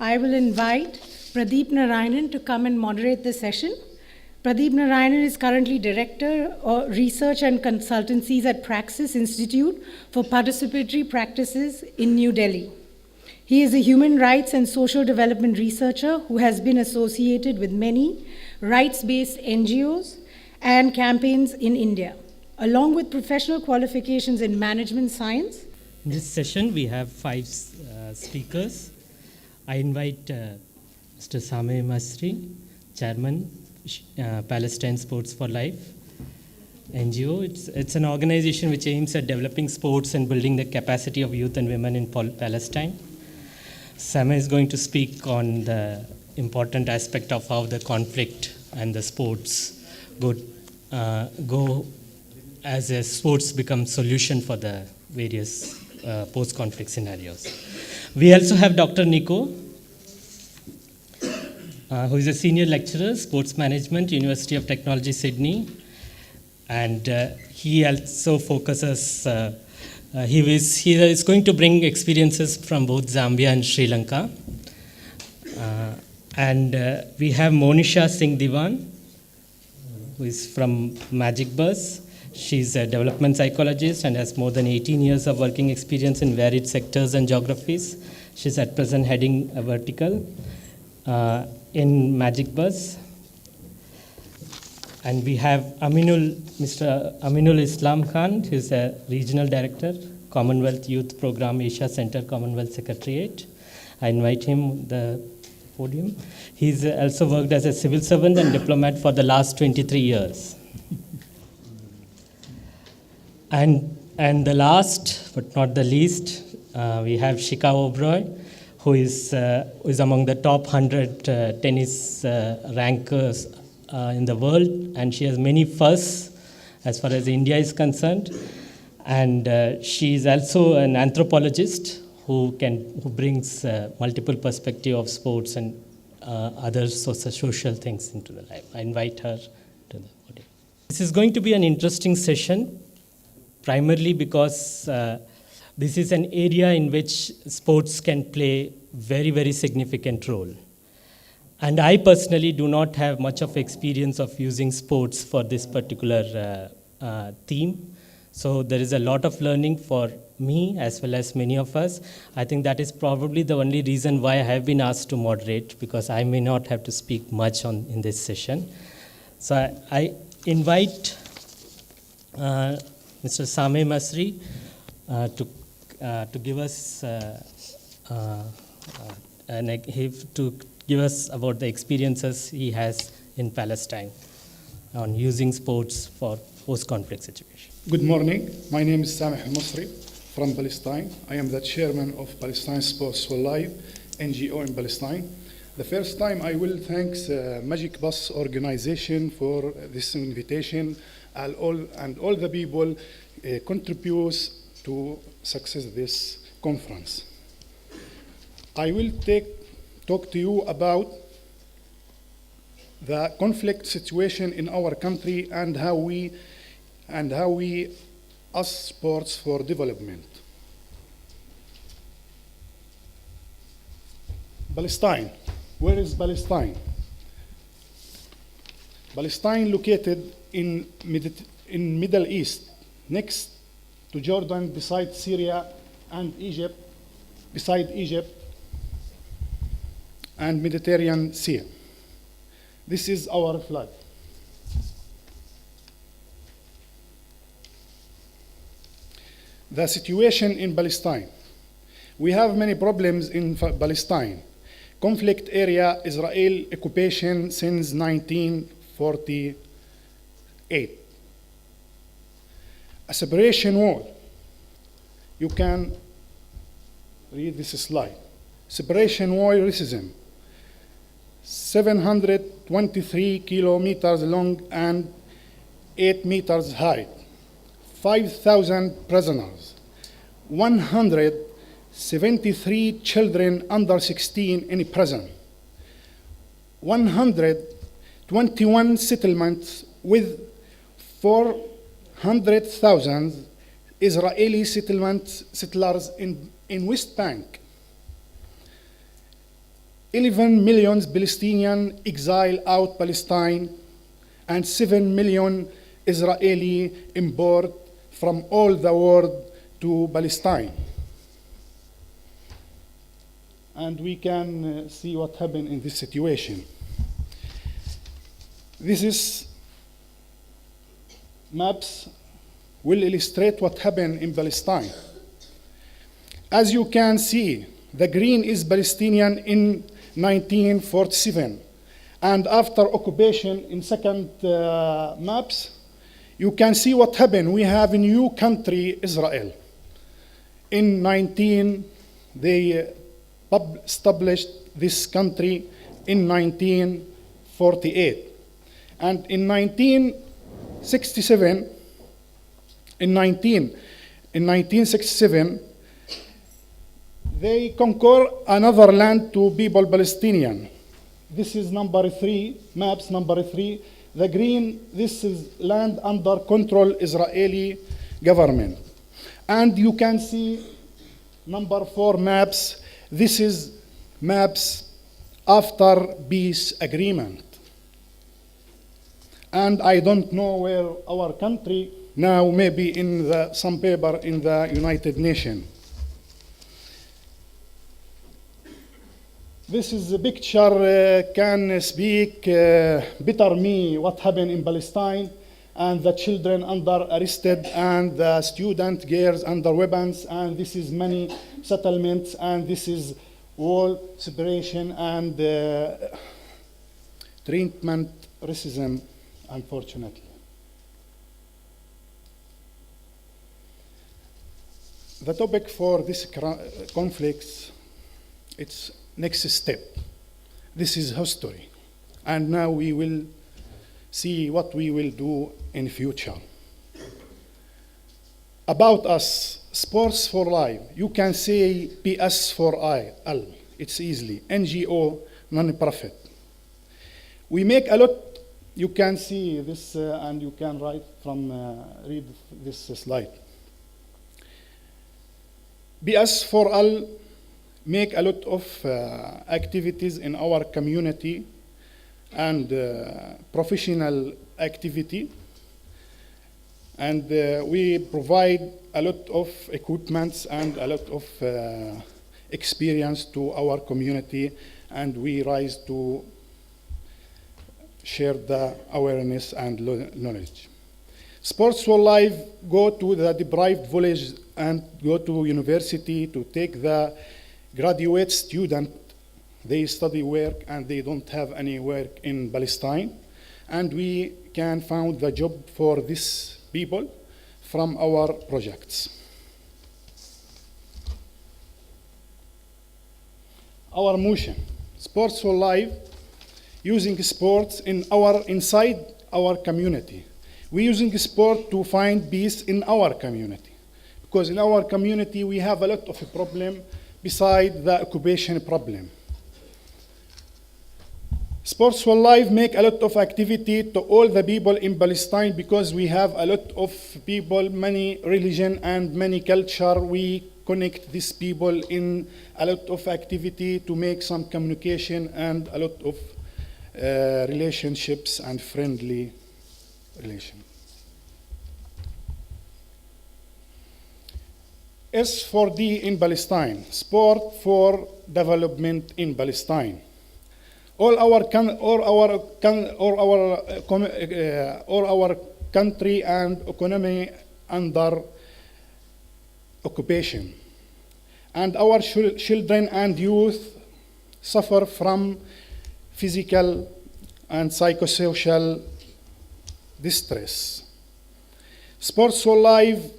I will invite Pradeep Narayanan to come and moderate the session. Pradeep Narayanan is currently Director of Research and Consultancies at Praxis Institute for Participatory Practices in New Delhi. He is a human rights and social development researcher who has been associated with many rights-based NGOs and campaigns in India, along with professional qualifications in management science. In this session, we have five speakers. I invite Mr. Sameh Masri, Chairman, Palestine Sports for Life NGO. It's an organization which aims at developing sports and building the capacity of youth and women in Palestine. Sameh is going to speak on the important aspect of how the conflict and the sports go as a sports become solution for the various post-conflict scenarios. We also have Dr. Nico, who is a senior lecturer, sports management, University of Technology, Sydney. And he also focuses, he is going to bring experiences from both Zambia and Sri Lanka. And we have Monisha Singh Diwan, who is from Magic Bus. She's a development psychologist and has more than 18 years of working experience in varied sectors and geographies. She's at present heading a vertical in Magic Bus. And we have Mr. Aminul Islam Khan, who's a regional director, Commonwealth Youth Program Asia Center, Commonwealth Secretariat. I invite him to the podium. He's also worked as a civil servant and diplomat for the last 23 years. And the last, but not the least, we have Shika Oberoi, who is among the top 100 tennis rankers in the world, and she has many firsts as far as India is concerned. And she is also an anthropologist who brings multiple perspective of sports and other social things into the life. I invite her to the podium. This is going to be an interesting session, primarily because this is an area in which sports can play very, very significant role. And I personally do not have much of experience of using sports for this particular theme. So there is a lot of learning for me as well as many of us. I think that is probably the only reason why I have been asked to moderate, because I may not have to speak much in this session. So I invite Mr. Sameh Masri to give us to give us about the experiences he has in Palestine on using sports for post-conflict situation. Good morning. My name is Sameh Masri from Palestine. I am the chairman of Palestine Sports for Life NGO in Palestine. The first time I will thank the Magic Bus organization for this invitation, and all the people contribute to success of this conference. I will talk to you about the conflict situation in our country and how we as sports for development. Palestine. Where is Palestine? Palestine located in Middle East, next to Jordan, beside Syria and Egypt, beside Egypt and Mediterranean Sea. This is our flag. The situation in Palestine. We have many problems in Palestine. Conflict area, Israel occupation since 1948. A separation wall. You can read this slide. Separation wall racism. 723 kilometers long and 8 meters high. 5,000 prisoners. 173 children under 16 in prison. 121 settlements with 400,000 Israeli settlers in West Bank. 11 million Palestinian exile out Palestine, and 7 million Israeli import from all the world to Palestine. And we can see what happened in this situation. This is maps will illustrate what happened in Palestine. As you can see, the green is Palestinian in 1947. And after occupation in second maps, you can see what happened. We have a new country, Israel. In they established this country in 1948. And in 1967, they conquer another land to people Palestinian. This is number 3, maps number 3. The green, this is land under control Israeli government. And you can see number 4 maps. This is maps after peace agreement. And I don't know where our country now, maybe in some paper in the United Nations. This is a picture can speak better me what happened in Palestine, and the children under arrested and the student girls under weapons, and this is many settlements, and this is wall separation and treatment racism, unfortunately. The topic for this conflicts, it's next step. This is history. And now we will see what we will do in future. About us, Sports for Life, you can say PS4IL, it's easily, NGO, non-profit. We make a lot, you can see this and you can read this slide. PS4L make a lot of activities in our community and professional activity. And we provide a lot of equipments and a lot of experience to our community, and we rise to share the awareness and knowledge. Sports for Life go to the deprived village and go to university to take the graduate student. They study work and they don't have any work in Palestine. And we can find the job for these people from our projects. Our mission, Sports for Life, using sports inside our community. We're using sport to find peace in our community. Because in our community, we have a lot of problem beside the occupation problem. Sports for Life make a lot of activity to all the people in Palestine because we have a lot of people, many religion and many culture. We connect these people in a lot of activity to make some communication and a lot of relationships and friendly relation. S4D in Palestine, sport for development in Palestine. All our country and economy under occupation, and our children and youth suffer from physical and psychosocial distress. Sports for Life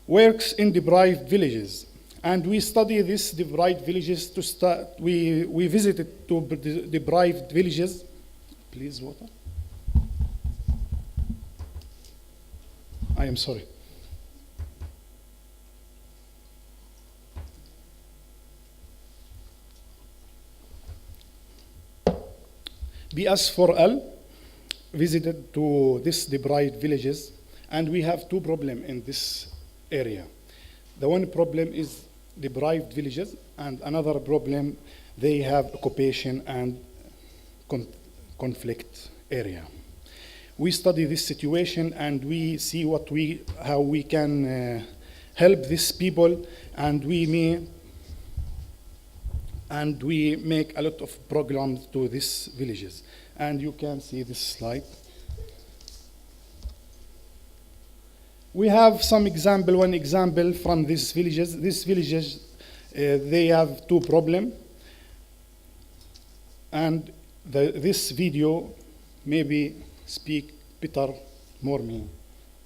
works in deprived villages, and we study these deprived villages to start. We visited to deprived villages. Please, water. I am sorry. BS4L visited to these deprived villages, and we have two problems in this area. The one problem is deprived villages, and another problem, they have occupation and conflict area. We study this situation and we see how we can help these people, and we make a lot of programs to these villages. And you can see this slide. We have one example from these villages. These villages, they have two problems. And this video maybe speak better, more me.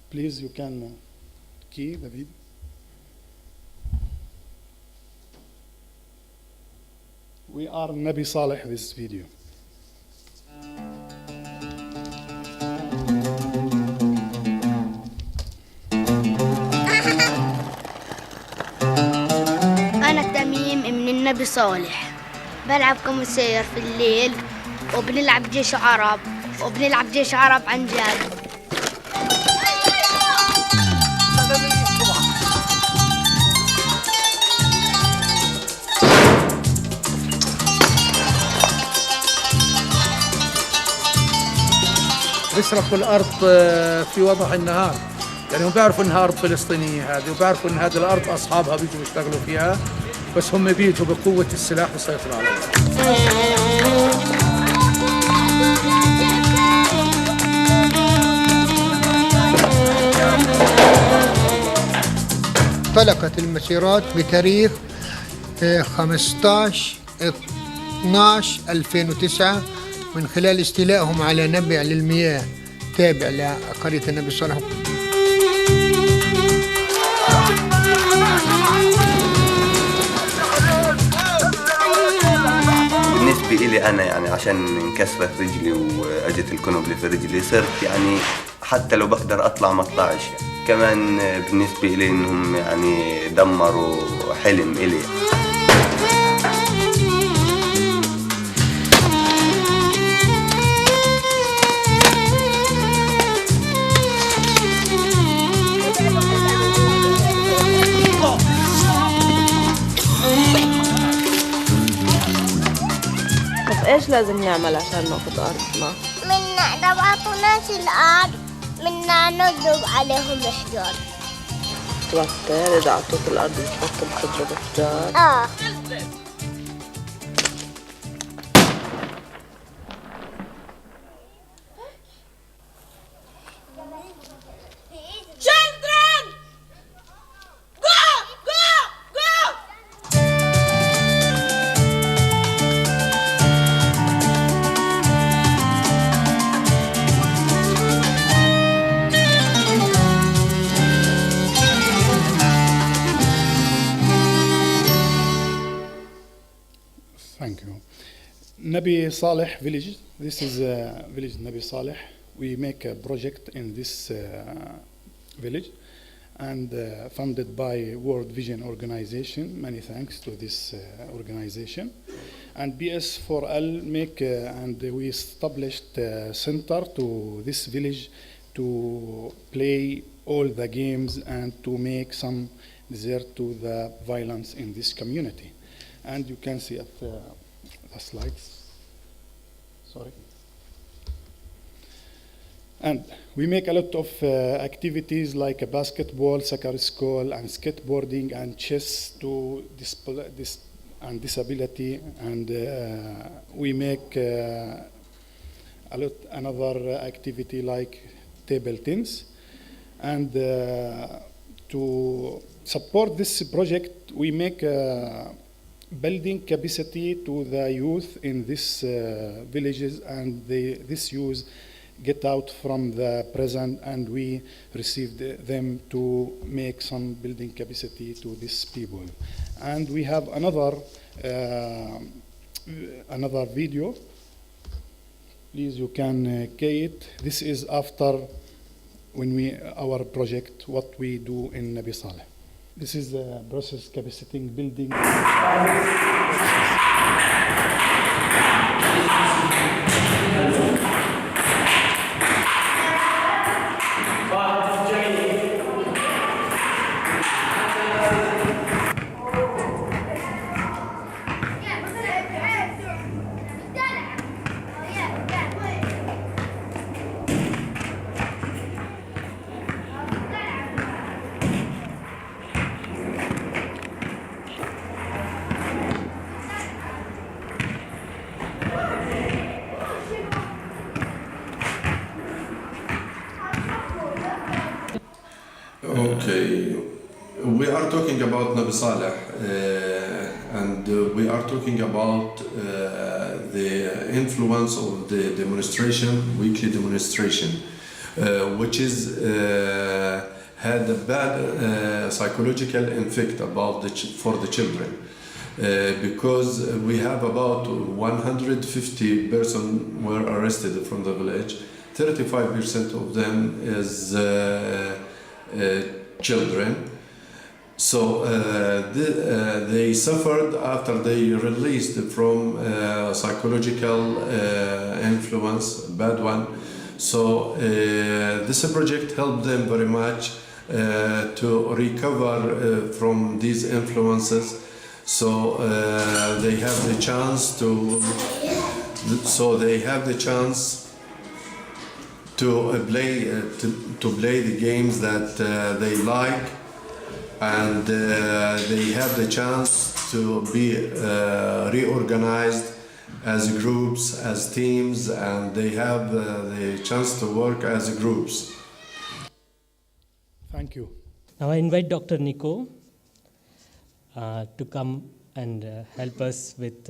Please, you can key the video. We are Nabi Saleh this video. أنا تميم من النبي صالح، بلعب كمسير في الليل وبنلعب جيش عرب عن جد. بيسرقوا الأرض في وضح النهار، يعني هم بيعرفوا إنها أرض فلسطينية هذه، وبيعرفوا إن هذه الأرض أصحابها بيجوا يشتغلوا فيها، بس هم بيجوا بقوة السلاح ويسيطروا عليها. انطلقت المسيرات بتاريخ 15/12/2009 من خلال استيلائهم على نبع للمياه تابع لقرية النبي صالح. بالنسبة إلي أنا يعني عشان انكسرت رجلي وأجت الكنبلة في رجلي، صرت يعني حتى لو بقدر أطلع ما أطلعش يعني. كمان بالنسبة إلي إنهم يعني دمروا حلم إلي. طب ايش لازم نعمل عشان ناخذ ارضنا؟ منا ما عطوناش الارض، منا نضرب عليهم احجار. تبطل اذا اعطوك الارض بتبطل تضرب احجار؟ Thank you. Nabi Saleh village. This is village Nabi Saleh. We make a project in this village and funded by World Vision Organization. Many thanks to this organization. And BS4L make and we established a center to this village to play all the games and to make some desert to the violence in this community. And you can see at the slides. Sorry. And we make a lot of activities like a basketball, soccer school, and skateboarding, and chess to and disability. And we make another activity like table tennis. And to support this project, we make building capacity to the youth in these villages, and this youth get out from the prison, and we received them to make some building capacity to these people. And we have another video. Please, you can key it. This is after our project, what we do in Nabi Saleh. This is the process capacity building. are talking about Nabi Saleh, and we are talking about the influence of the demonstration, weekly demonstration, which is had a bad psychological effect about for the children. Because we have about 150 persons were arrested from the village. 35% of them is children. So they suffered after they released from psychological influence, bad one. So this project helped them very much to recover from these influences. So they have the chance to. To play the games that they like, and they have the chance to be reorganized as groups, as teams, and they have the chance to work as groups. Thank you. Now I invite Dr. Nico to come and help us with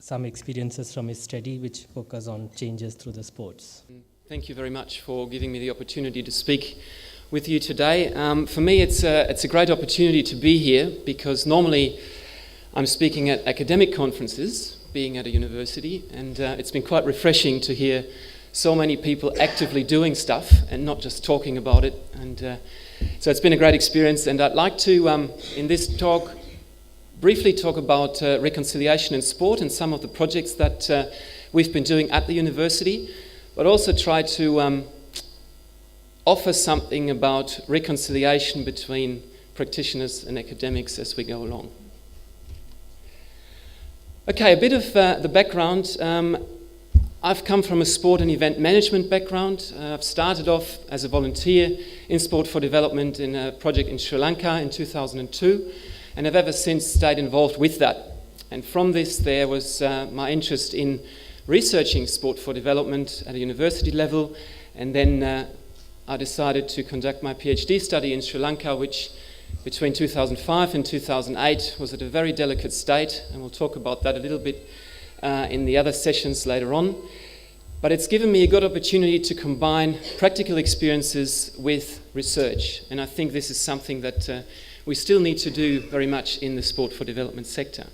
some experiences from his study which focus on changes through the sports. Thank you very much for giving me the opportunity to speak with you today. For me, it's a great opportunity to be here because normally I'm speaking at academic conferences, being at a university, and it's been quite refreshing to hear so many people actively doing stuff and not just talking about it. And so it's been a great experience, and I'd like to, in this talk, briefly talk about reconciliation in sport and some of the projects that we've been doing at the university, but also try to offer something about reconciliation between practitioners and academics as we go along. Okay, a bit of the background. I've come from a sport and event management background. I've started off as a volunteer in Sport for Development in a project in Sri Lanka in 2002, and have ever since stayed involved with that. And from this, there was my interest in researching sport for development at a university level, and then I decided to conduct my PhD study in Sri Lanka, which between 2005 and 2008 was at a very delicate state, and we'll talk about that a little bit in the other sessions later on. But it's given me a good opportunity to combine practical experiences with research, and I think this is something that we still need to do very much in the sport for development sector.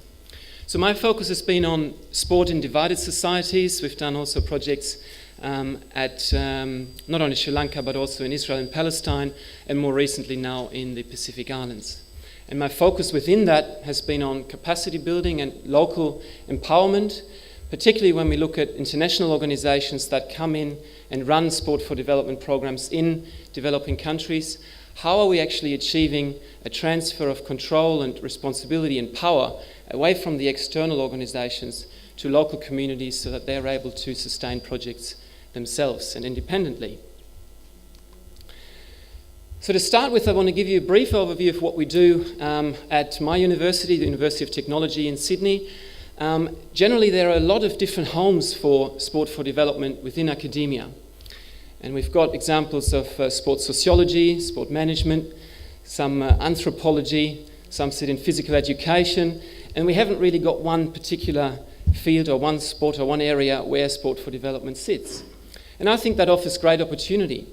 So my focus has been on sport in divided societies. We've done also projects at not only Sri Lanka but also in Israel and Palestine, and more recently now in the Pacific Islands. And my focus within that has been on capacity building and local empowerment, particularly when we look at international organizations that come in and run sport for development programs in developing countries. How are we actually achieving a transfer of control and responsibility and power away from the external organizations to local communities so that they're able to sustain projects themselves and independently? So to start with, I want to give you a brief overview of what we do at my university, the University of Technology in Sydney. Generally, there are a lot of different homes for sport for development within academia. And we've got examples of sport sociology, sport management, some anthropology, some sit in physical education, and we haven't really got one particular field or one sport or one area where sport for development sits. And I think that offers great opportunity.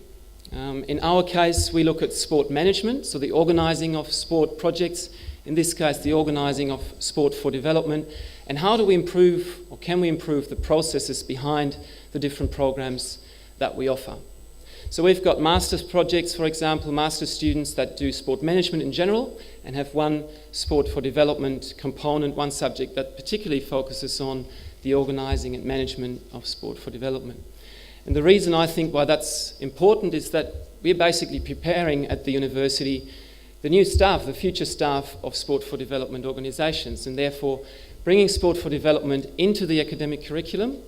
In our case, we look at sport management, so the organising of sport projects, in this case the organising of sport for development, and how do we improve, or can we improve, the processes behind the different programs that we offer. So we've got master's projects, for example, master's students that do sport management in general and have one sport for development component, one subject that particularly focuses on the organising and management of sport for development. And the reason I think why that's important is that we're basically preparing at the university the new staff, the future staff of sport for development organisations, and therefore bringing sport for development into the academic curriculum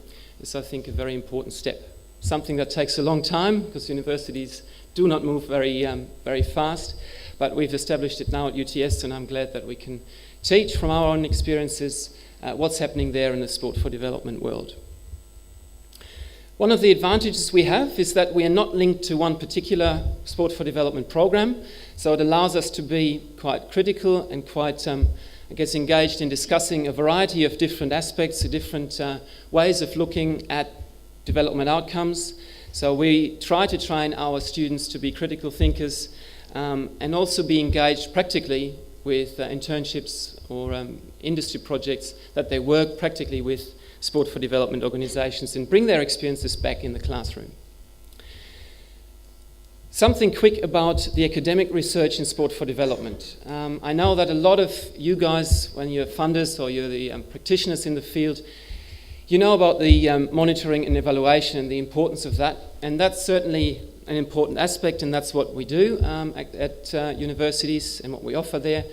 is, I think, a very important step. Something that takes a long time because universities do not move very fast, but we've established it now at UTS, and I'm glad that we can teach from our own experiences what's happening there in the sport for development world. One of the advantages we have is that we are not linked to one particular Sport for Development program, so it allows us to be quite critical and quite, engaged in discussing a variety of different aspects, different ways of looking at development outcomes. So we try to train our students to be critical thinkers and also be engaged practically with internships or industry projects, that they work practically with Sport for Development organisations and bring their experiences back in the classroom. Something quick about the academic research in Sport for Development. I know that a lot of you guys, when you're funders or you're the practitioners in the field, you know about the monitoring and evaluation and the importance of that, and that's certainly an important aspect, and that's what we do at universities and what we offer there.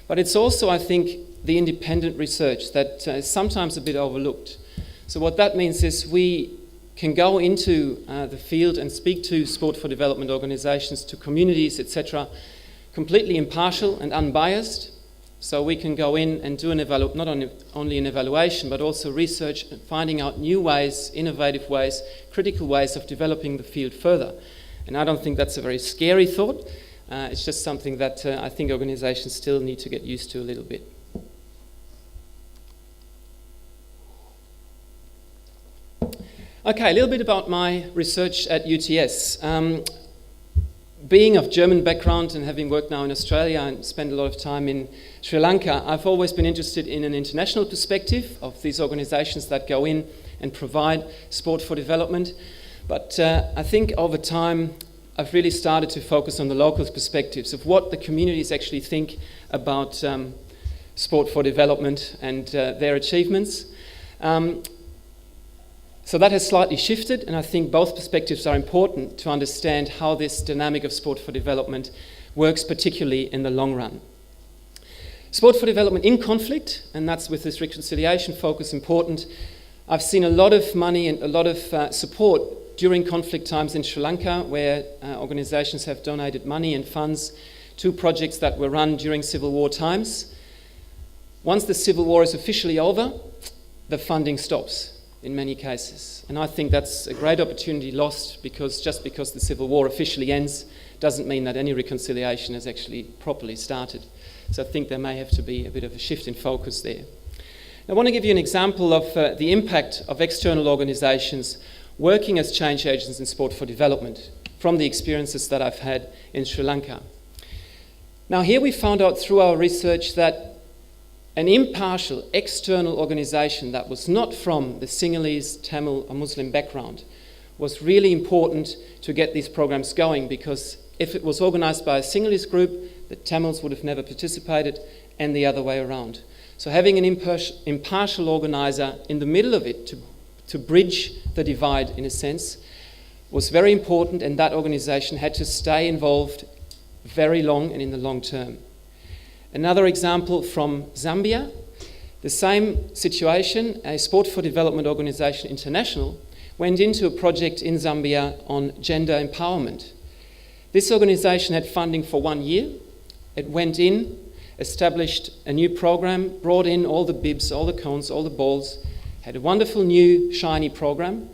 But it's also, I think, the independent research that is sometimes a bit overlooked. So what that means is we can go into the field and speak to Sport for Development organisations, to communities, etc., completely impartial and unbiased. So we can go in and do not only an evaluation, but also research and finding out new ways, innovative ways, critical ways of developing the field further. And I don't think that's a very scary thought. It's just something that I think organisations still need to get used to a little bit. Okay, a little bit about my research at UTS. Being of German background and having worked now in Australia and spent a lot of time in Sri Lanka, I've always been interested in an international perspective of these organisations that go in and provide sport for development. But I think over time I've really started to focus on the local perspectives of what the communities actually think about sport for development and their achievements. So that has slightly shifted, and I think both perspectives are important to understand how this dynamic of sport for development works, particularly in the long run. Sport for development in conflict, and that's with this reconciliation focus important. I've seen a lot of money and a lot of support during conflict times in Sri Lanka, where organisations have donated money and funds to projects that were run during civil war times. Once the civil war is officially over, the funding stops in many cases. And I think that's a great opportunity lost, because just because the civil war officially ends doesn't mean that any reconciliation has actually properly started. So I think there may have to be a bit of a shift in focus there. I want to give you an example of the impact of external organisations working as change agents in sport for development from the experiences that I've had in Sri Lanka. Now here we found out through our research that an impartial external organisation that was not from the Sinhalese, Tamil or Muslim background was really important to get these programs going, because if it was organised by a Sinhalese group, the Tamils would have never participated, and the other way around. So having an impartial organiser in the middle of it to bridge the divide, in a sense, was very important, and that organisation had to stay involved very long and in the long term. Another example from Zambia, the same situation, a Sport for Development organisation international went into a project in Zambia on gender empowerment. This organisation had funding for 1 year. It went in, established a new program, brought in all the bibs, all the cones, all the balls, had a wonderful new shiny program.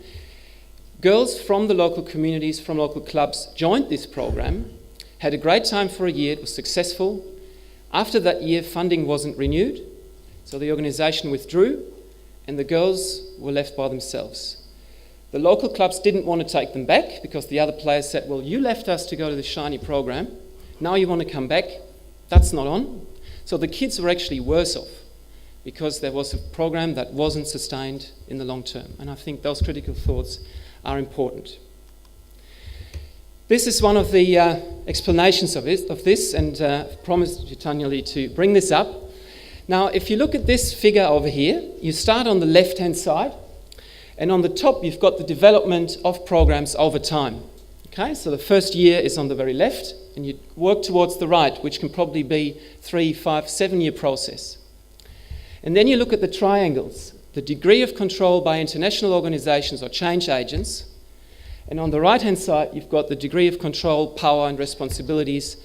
Girls from the local communities, from local clubs joined this program, had a great time for a year, it was successful. After that year, funding wasn't renewed, so the organisation withdrew and the girls were left by themselves. The local clubs didn't want to take them back, because the other players said, well, you left us to go to the shiny program, now you want to come back, that's not on. So the kids were actually worse off, because there was a program that wasn't sustained in the long term, and I think those critical thoughts are important. This is one of the explanations of this, and I've promised Jitanyali to bring this up. Now, if you look at this figure over here, you start on the left-hand side, and on the top you've got the development of programs over time. Okay, so the first year is on the very left, and you work towards the right, which can probably be 3, 5, 7-year process. And then you look at the triangles, the degree of control by international organisations or change agents. And on the right-hand side, you've got the degree of control, power and responsibilities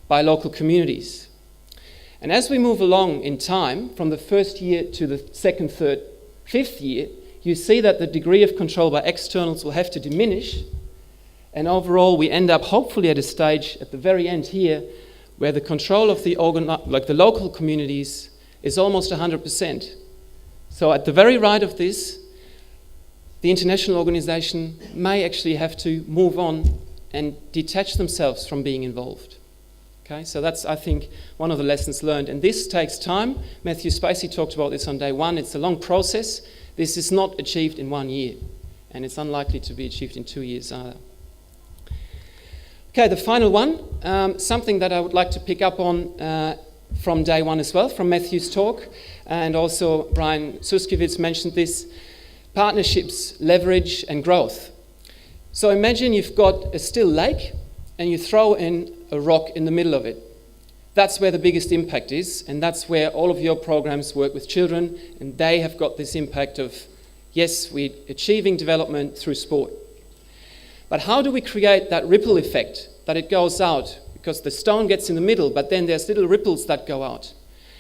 by local communities. And as we move along in time, from the first year to the second, third, fifth year, you see that the degree of control by externals will have to diminish, and overall we end up hopefully at a stage at the very end here where the control of the local communities is almost 100%. So at the very right of this, the international organization may actually have to move on and detach themselves from being involved. Okay, so that's, I think, one of the lessons learned. And this takes time. Matthew Spacey talked about this on day one. It's a long process. This is not achieved in 1 year, and it's unlikely to be achieved in 2 years either. Okay, the final one, something that I would like to pick up on from day one as well, from Matthew's talk, and also Brian Suskiewicz mentioned this, partnerships, leverage and growth. So imagine you've got a still lake and you throw in a rock in the middle of it. That's where the biggest impact is, and that's where all of your programs work with children, and they have got this impact of, yes, we're achieving development through sport. But how do we create that ripple effect, that it goes out? Because the stone gets in the middle, but then there's little ripples that go out.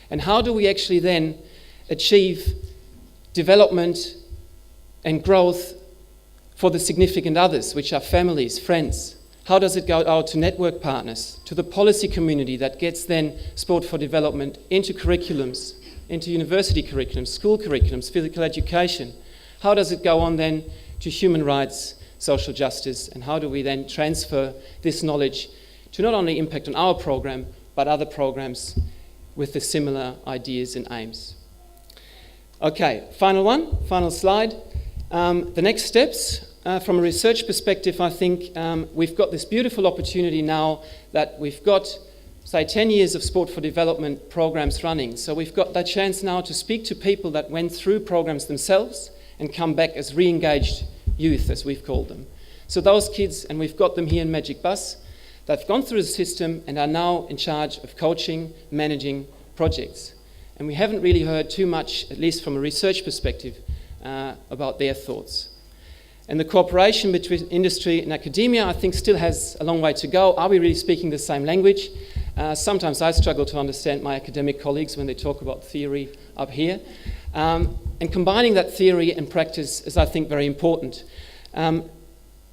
And how do we actually then achieve development and growth for the significant others, which are families, friends? How does it go out to network partners, to the policy community that gets then sport for development into curriculums, into university curriculums, school curriculums, physical education? How does it go on then to human rights, social justice, and how do we then transfer this knowledge to not only impact on our program, but other programs with the similar ideas and aims? Okay, final slide. The next steps. From a research perspective, I think we've got this beautiful opportunity now that we've got, say, 10 years of sport for development programs running. So we've got that chance now to speak to people that went through programs themselves and come back as re-engaged youth, as we've called them. So those kids, and we've got them here in Magic Bus, they've gone through the system and are now in charge of coaching, managing projects. And we haven't really heard too much, at least from a research perspective, about their thoughts. And the cooperation between industry and academia, I think, still has a long way to go. Are we really speaking the same language? Sometimes I struggle to understand my academic colleagues when they talk about theory up here. And combining that theory and practice is, I think, very important.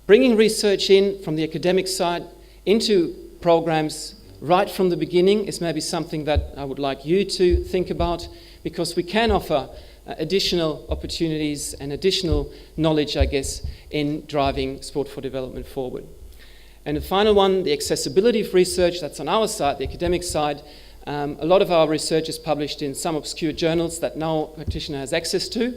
Bringing research in from the academic side into programs right from the beginning is maybe something that I would like you to think about, because we can offer additional opportunities and additional knowledge, I guess, in driving sport for development forward. And the final one, the accessibility of research, that's on our side, the academic side. A lot of our research is published in some obscure journals that no practitioner has access to,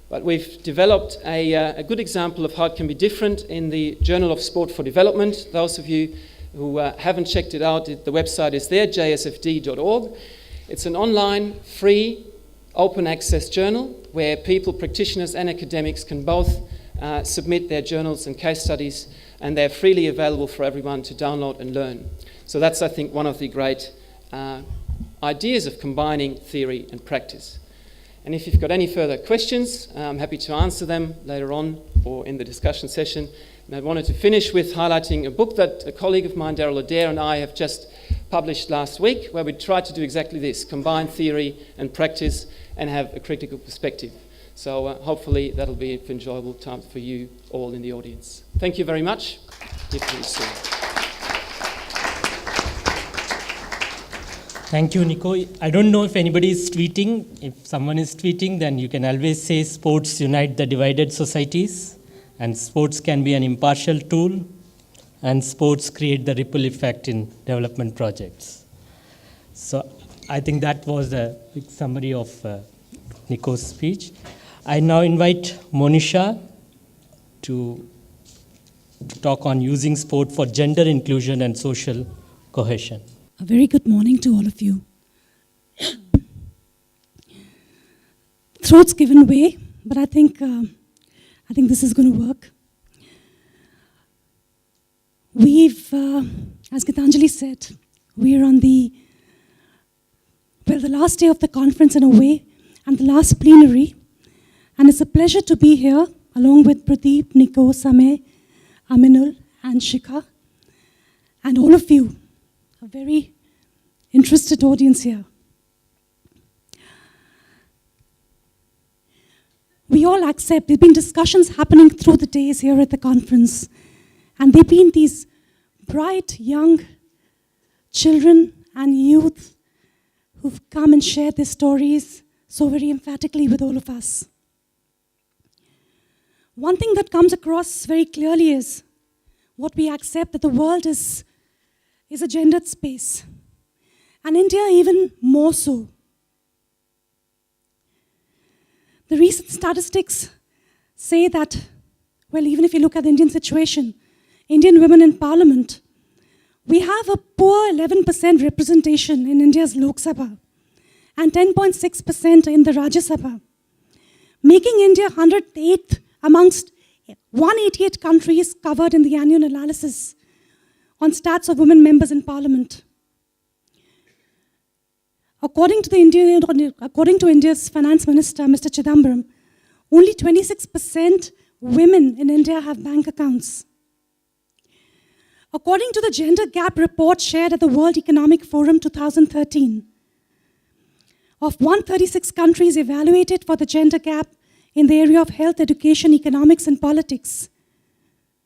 but we've developed a good example of how it can be different in the Journal of Sport for Development. Those of you who haven't checked it out, the website is there, jsfd.org. It's an online, free, open access journal where people, practitioners and academics can both submit their journals and case studies, and they're freely available for everyone to download and learn. So that's, I think, one of the great ideas of combining theory and practice. And if you've got any further questions, I'm happy to answer them later on or in the discussion session. And I wanted to finish with highlighting a book that a colleague of mine, Daryl Adair, and I have just published last week, where we tried to do exactly this, combine theory and practice and have a critical perspective. So hopefully that'll be an enjoyable time for you all in the audience. Thank you very much. Thank you, Nico. I don't know if anybody is tweeting. If someone is tweeting, then you can always say sports unite the divided societies, and sports can be an impartial tool, and sports create the ripple effect in development projects. So I think that was a big summary of Nico's speech. I now invite Monisha to talk on using sport for gender inclusion and social cohesion. A very good morning to all of you. Throat's given way, but I think this is going to work. We've, as Gitanjali said, we're on the last day of the conference in a way, and the last plenary, and it's a pleasure to be here along with Pradeep, Nico, Sameh, Aminul, and Shika, and all of you, a very interested audience here. we all accept, there have been discussions happening through the days here at the conference. And there have been these bright, young children and youth who've come and shared their stories so very emphatically with all of us. One thing that comes across very clearly is what we accept, that the world is a gendered space. And India even more so. The recent statistics say that, well, even if you look at the Indian situation, Indian women in parliament, we have a poor 11% representation in India's Lok Sabha and 10.6% in the Rajya Sabha, making India 108th amongst 188 countries covered in the annual analysis on stats of women members in parliament. According to India's finance minister, Mr. Chidambaram, only 26% women in India have bank accounts. According to the Gender Gap report shared at the World Economic Forum 2013, of 136 countries evaluated for the gender gap in the area of health, education, economics, and politics,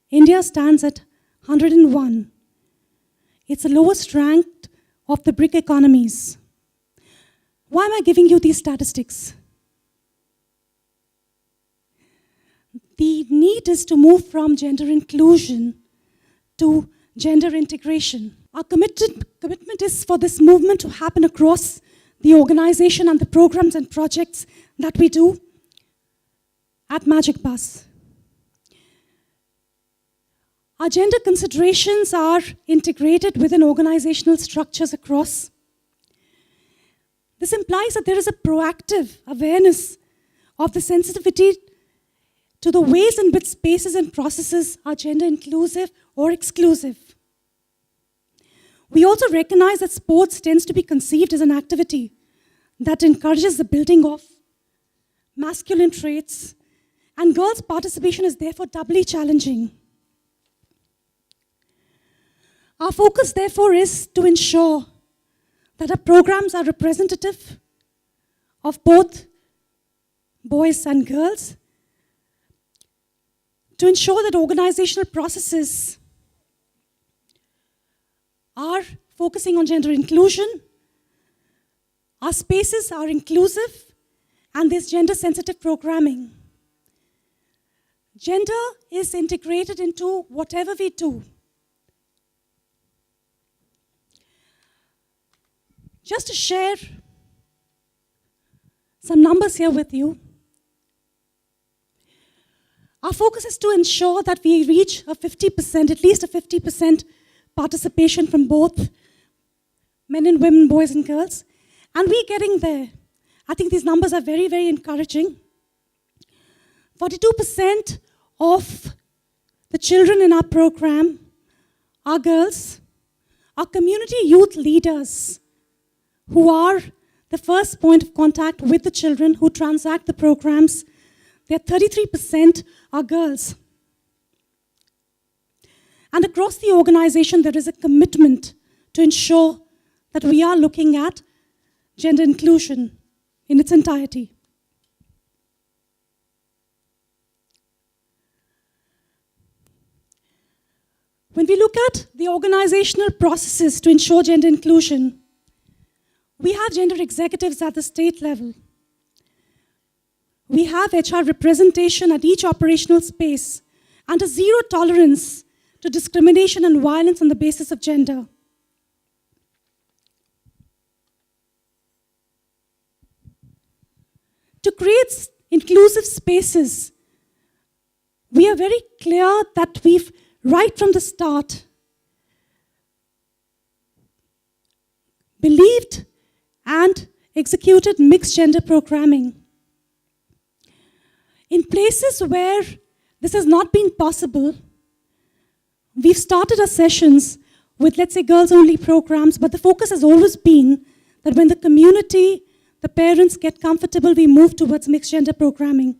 India stands at 101. It's the lowest ranked of the BRIC economies. Why am I giving you these statistics? The need is to move from gender inclusion to gender integration. Our commitment is for this movement to happen across the organization and the programs and projects that we do at Magic Bus. Our gender considerations are integrated within organizational structures across. This implies that there is a proactive awareness of the sensitivity to the ways in which spaces and processes are gender inclusive or exclusive. We also recognize that sports tends to be conceived as an activity that encourages the building of masculine traits, and girls' participation is therefore doubly challenging. Our focus, therefore, is to ensure that our programs are representative of both boys and girls, to ensure that organizational processes are focusing on gender inclusion, our spaces are inclusive, and there's gender-sensitive programming. Gender is integrated into whatever we do. Just to share some numbers here with you, our focus is to ensure that we reach a 50%, at least a 50% participation from both men and women, boys and girls. And we're getting there. I think these numbers are very, very encouraging. 42% of the children in our program are girls. Our community youth leaders, who are the first point of contact with the children who transact the programs, they're 33% are girls. And across the organization, there is a commitment to ensure that we are looking at gender inclusion in its entirety. When we look at the organizational processes to ensure gender inclusion, we have gender executives at the state level. We have HR representation at each operational space and a zero tolerance to discrimination and violence on the basis of gender. To create inclusive spaces, we are very clear that we've, right from the start, believed and executed mixed gender programming. In places where this has not been possible, we've started our sessions with, let's say, girls-only programs, but the focus has always been that when the community, the parents get comfortable, we move towards mixed gender programming.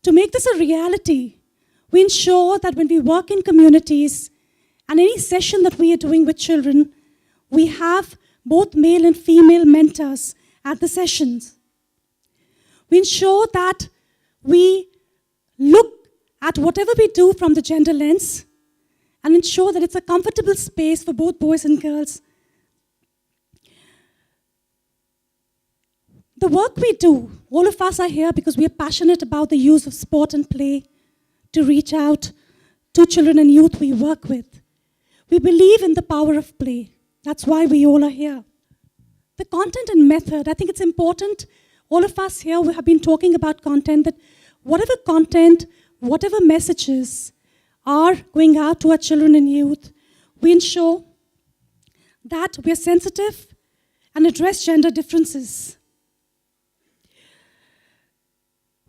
To make this a reality, we ensure that when we work in communities and any session that we are doing with children, we have both male and female mentors at the sessions. We ensure that we look at whatever we do from the gender lens and ensure that it's a comfortable space for both boys and girls. The work we do, all of us are here because we are passionate about the use of sport and play to reach out to children and youth we work with. We believe in the power of play. That's why we all are here. The content and method, I think it's important. All of us here, we have been talking about content, that whatever content, whatever messages are going out to our children and youth, we ensure that we are sensitive and address gender differences.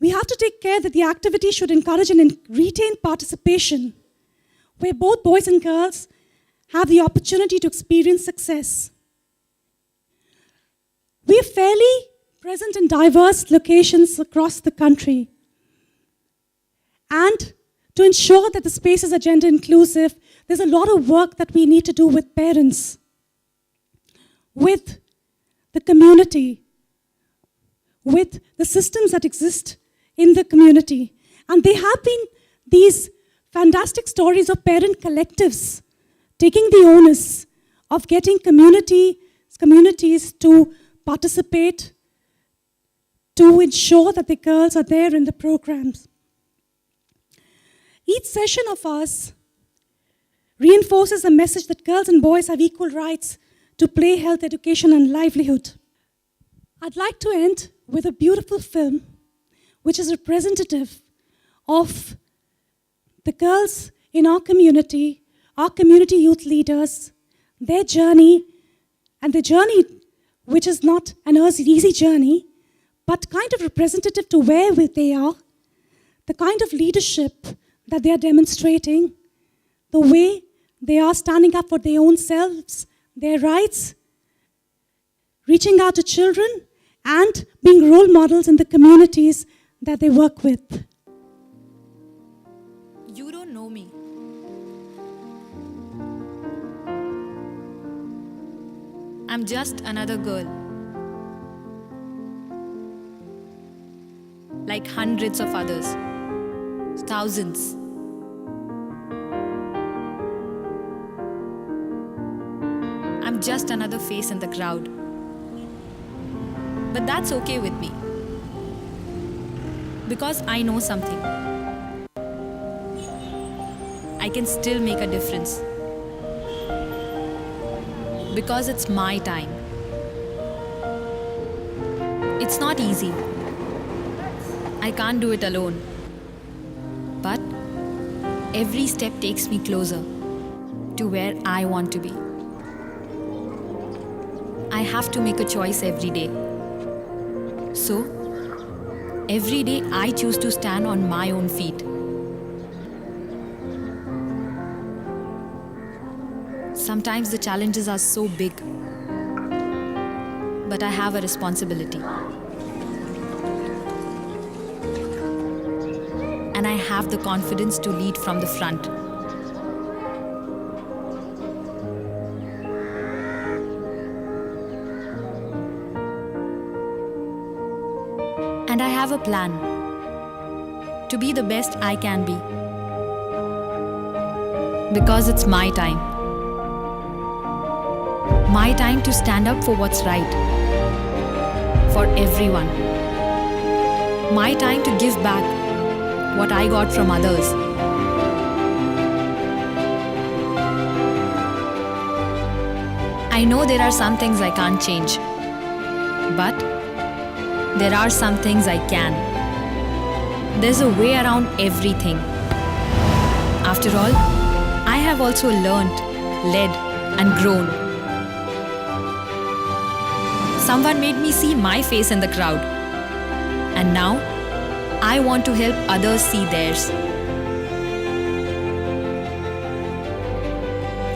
We have to take care that the activity should encourage and retain participation, where both boys and girls have the opportunity to experience success. We are fairly present in diverse locations across the country. And to ensure that the spaces are gender inclusive, there's a lot of work that we need to do with parents, with the community, with the systems that exist in the community. And there have been these fantastic stories of parent collectives taking the onus of getting communities to participate, to ensure that the girls are there in the programs. Each session of ours reinforces the message that girls and boys have equal rights to play, health, education, and livelihood. I'd like to end with a beautiful film which is representative of the girls in our community youth leaders, their journey, and the journey which is not an easy journey, but kind of representative to where they are, the kind of leadership that they are demonstrating, the way they are standing up for their own selves, their rights, reaching out to children, and being role models in the communities that they work with. You don't know me. I'm just another girl. Like hundreds of others. Thousands. I'm just another face in the crowd. But that's okay with me. Because I know something. I can still make a difference. Because it's my time. It's not easy. I can't do it alone. But every step takes me closer to where I want to be. I have to make a choice every day. So, every day I choose to stand on my own feet. Sometimes the challenges are so big, but I have a responsibility. And I have the confidence to lead from the front. And I have a plan to be the best I can be. Because it's my time. My time to stand up for what's right. For everyone. My time to give back what I got from others. I know there are some things I can't change. But there are some things I can. There's a way around everything. After all, I have also learned, led, and grown. Someone made me see my face in the crowd. And now, I want to help others see theirs.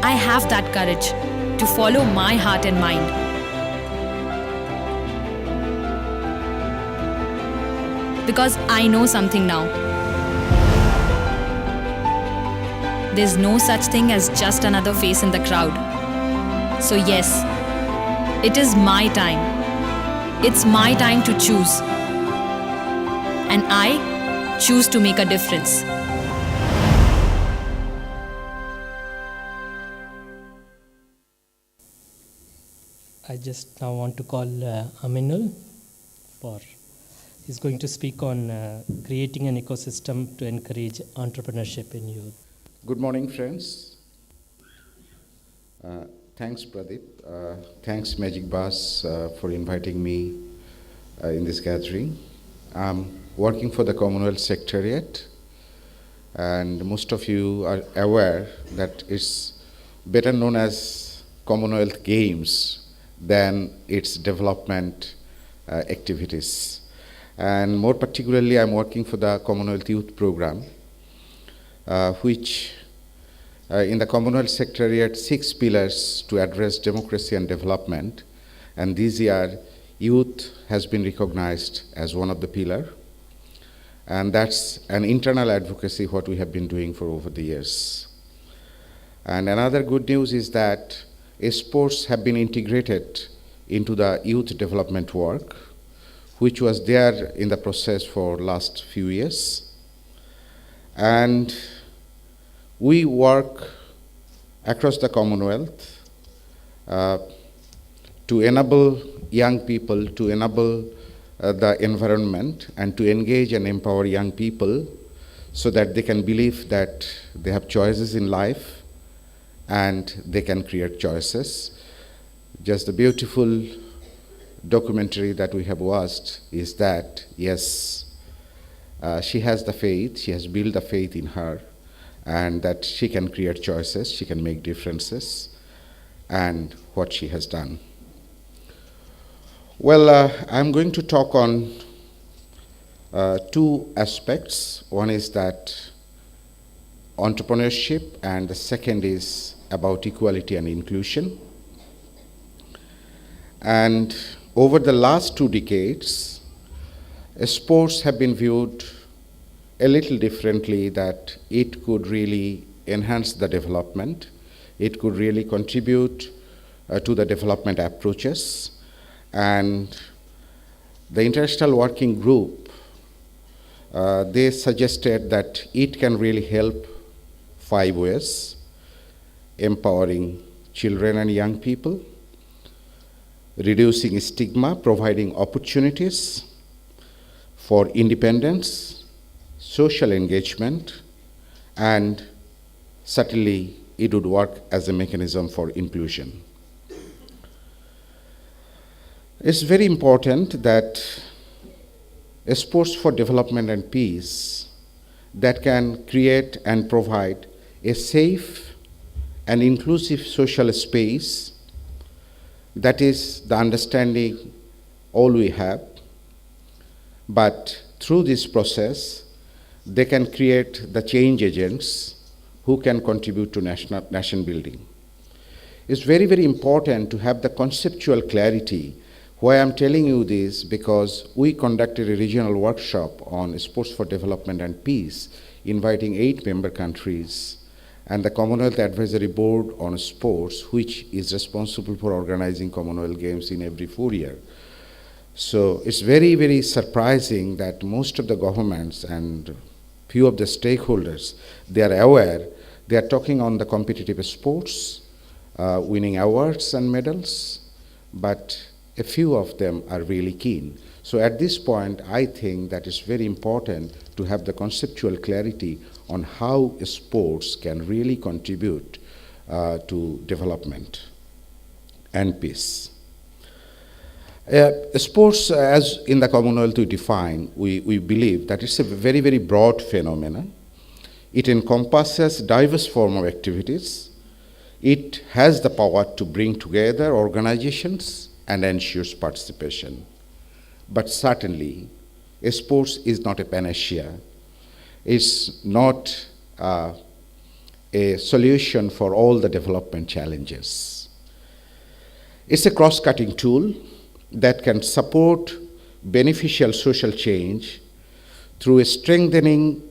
I have that courage to follow my heart and mind. Because I know something now. There's no such thing as just another face in the crowd. So yes, it is my time. It's my time to choose. and I choose to make a difference. I just now want to call Aminul he's going to speak on creating an ecosystem to encourage entrepreneurship in youth. Good morning, friends. Thanks, Pradeep. Thanks, Magic Boss, for inviting me in this gathering. I'm working for the Commonwealth Secretariat, and most of you are aware that it's better known as Commonwealth Games than its development activities. And more particularly, I'm working for the Commonwealth Youth Program, which in the Commonwealth Secretariat, 6 pillars to address democracy and development. And this year, youth has been recognized as one of the pillars. And that's an internal advocacy, what we have been doing for over the years. And another good news is that sports have been integrated into the youth development work, which was there in the process for last few years. And we work across the Commonwealth to enable young people, to enable the environment, and to engage and empower young people so that they can believe that they have choices in life and they can create choices. Just the beautiful documentary that we have watched is that, yes, she has the faith, she has built the faith in her, and that she can create choices, she can make differences, and what she has done. Well, I'm going to talk on 2 aspects. One is that entrepreneurship, and the second is about equality and inclusion. And over the last 2 decades, sports have been viewed a little differently, that it could really enhance the development, it could really contribute to the development approaches. And the International Working Group, they suggested that it can really help 5 ways: empowering children and young people, reducing stigma, providing opportunities for independence, social engagement, and certainly it would work as a mechanism for inclusion. It's very important that sports for development and peace that can create and provide a safe and inclusive social space. That is the understanding all we have. But through this process, they can create the change agents who can contribute to nation building. It's very, very important to have the conceptual clarity. Why I'm telling you this, because we conducted a regional workshop on sports for development and peace, inviting 8 member countries, and the Commonwealth Advisory Board on Sports, which is responsible for organizing Commonwealth Games in every 4 years. So it's very, very surprising that most of the governments and few of the stakeholders, they are aware, they are talking on the competitive sports, winning awards and medals, but a few of them are really keen. So at this point, I think that it's very important to have the conceptual clarity on how sports can really contribute to development and peace. Sports, as in the Commonwealth we define, we believe that it's a very, very broad phenomenon. It encompasses diverse forms of activities. It has the power to bring together organizations and ensures participation. But certainly, sports is not a panacea. It's not a solution for all the development challenges. It's a cross-cutting tool that can support beneficial social change through strengthening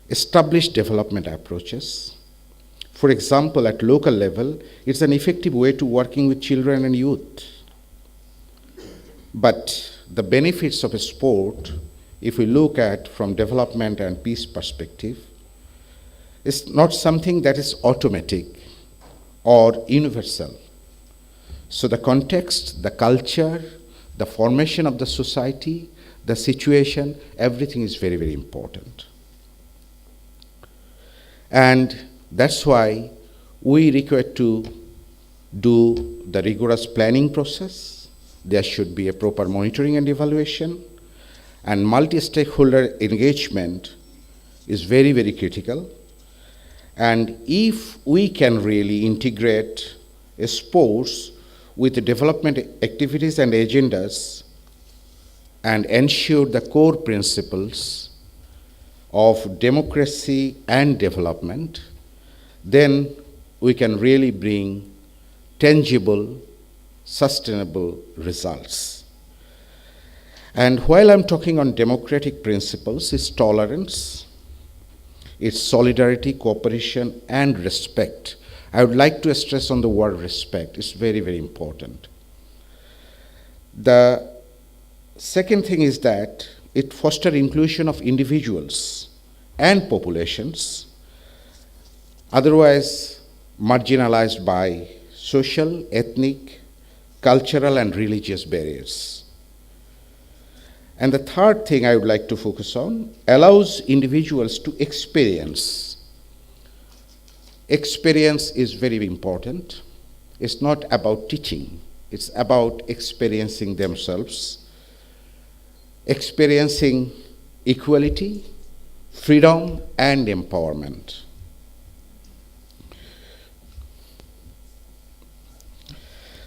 established development approaches. For example, at local level, it's an effective way to working with children and youth. But the benefits of a sport if we look at from development and peace perspective, is not something that is automatic or universal. So the context, the culture, the formation of the society, the situation, everything is very, very important. And that's why we require to do the rigorous planning process. There should be a proper monitoring and evaluation, and multi-stakeholder engagement is very, very critical. And if we can really integrate sports with the development activities and agendas and ensure the core principles of democracy and development, then we can really bring tangible, sustainable results. And while I'm talking on democratic principles, it's tolerance, it's solidarity, cooperation, and respect. I would like to stress on the word respect. It's very, very important. The second thing is that it fosters inclusion of individuals and populations, otherwise marginalized by social, ethnic, cultural, and religious barriers. And the third thing I would like to focus on allows individuals to experience. Experience is very important. It's not about teaching, it's about experiencing themselves, experiencing equality, freedom, and empowerment.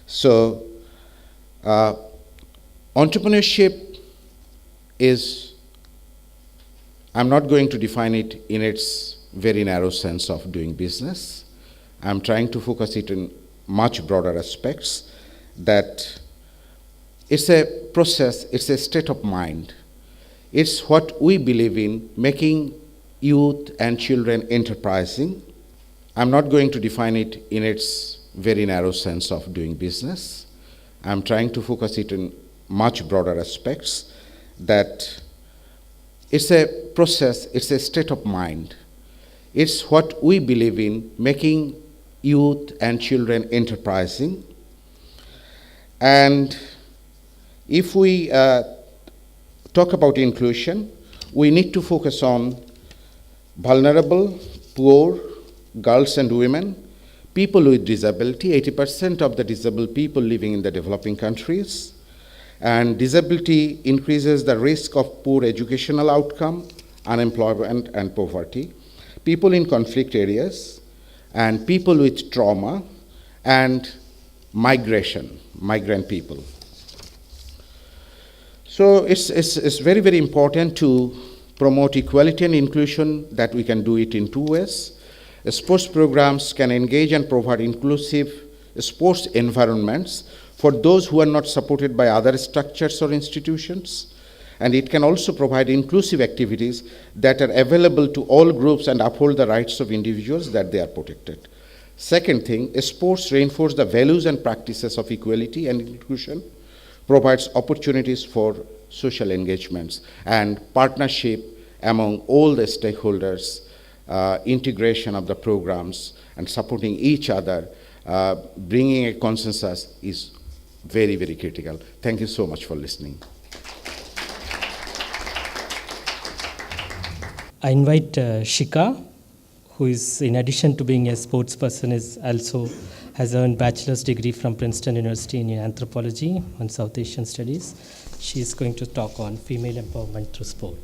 So, entrepreneurship is, I'm not going to define it in its very narrow sense of doing business. I'm trying to focus it in much broader aspects, that it's a process, it's a state of mind. It's what we believe in, making youth and children enterprising. I'm not going to define it in its very narrow sense of doing business. I'm trying to focus it in much broader aspects, that it's a process, it's a state of mind. It's what we believe in, making youth and children enterprising. And if we talk about inclusion, we need to focus on vulnerable, poor, girls and women, people with disability, 80% of the disabled people living in the developing countries. And disability increases the risk of poor educational outcome, unemployment, and poverty. People in conflict areas, and people with trauma, and migration, migrant people. So it's very, very important to promote equality and inclusion, that we can do it in two ways. Sports programs can engage and provide inclusive sports environments for those who are not supported by other structures or institutions. And it can also provide inclusive activities that are available to all groups and uphold the rights of individuals, that they are protected. Second thing, sports reinforce the values and practices of equality and inclusion, provides opportunities for social engagements and partnership among all the stakeholders, integration of the programs and supporting each other, bringing a consensus is very, very critical. Thank you so much for listening. I invite Shika, who is, in addition to being a sports person, is also has earned bachelor's degree from Princeton University in anthropology and South Asian studies. She is going to talk on female empowerment through sport.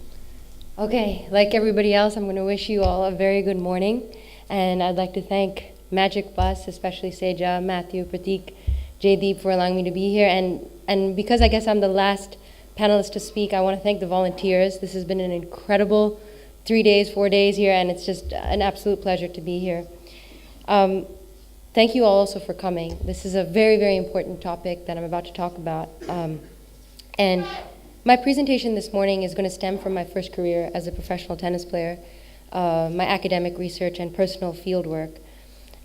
Okay, like everybody else, I'm going to wish you all a very good morning, and I'd like to thank Magic Bus, especially Seja, Matthew, Pratik, Jaydeep for allowing me to be here, and because I guess I'm the last panelist to speak, I want to thank the volunteers. This has been an incredible 3 days, 4 days here, and it's just an absolute pleasure to be here. Thank you all also for coming. This is a very, very important topic that I'm about to talk about. And my presentation this morning is going to stem from my first career as a professional tennis player, my academic research and personal field work.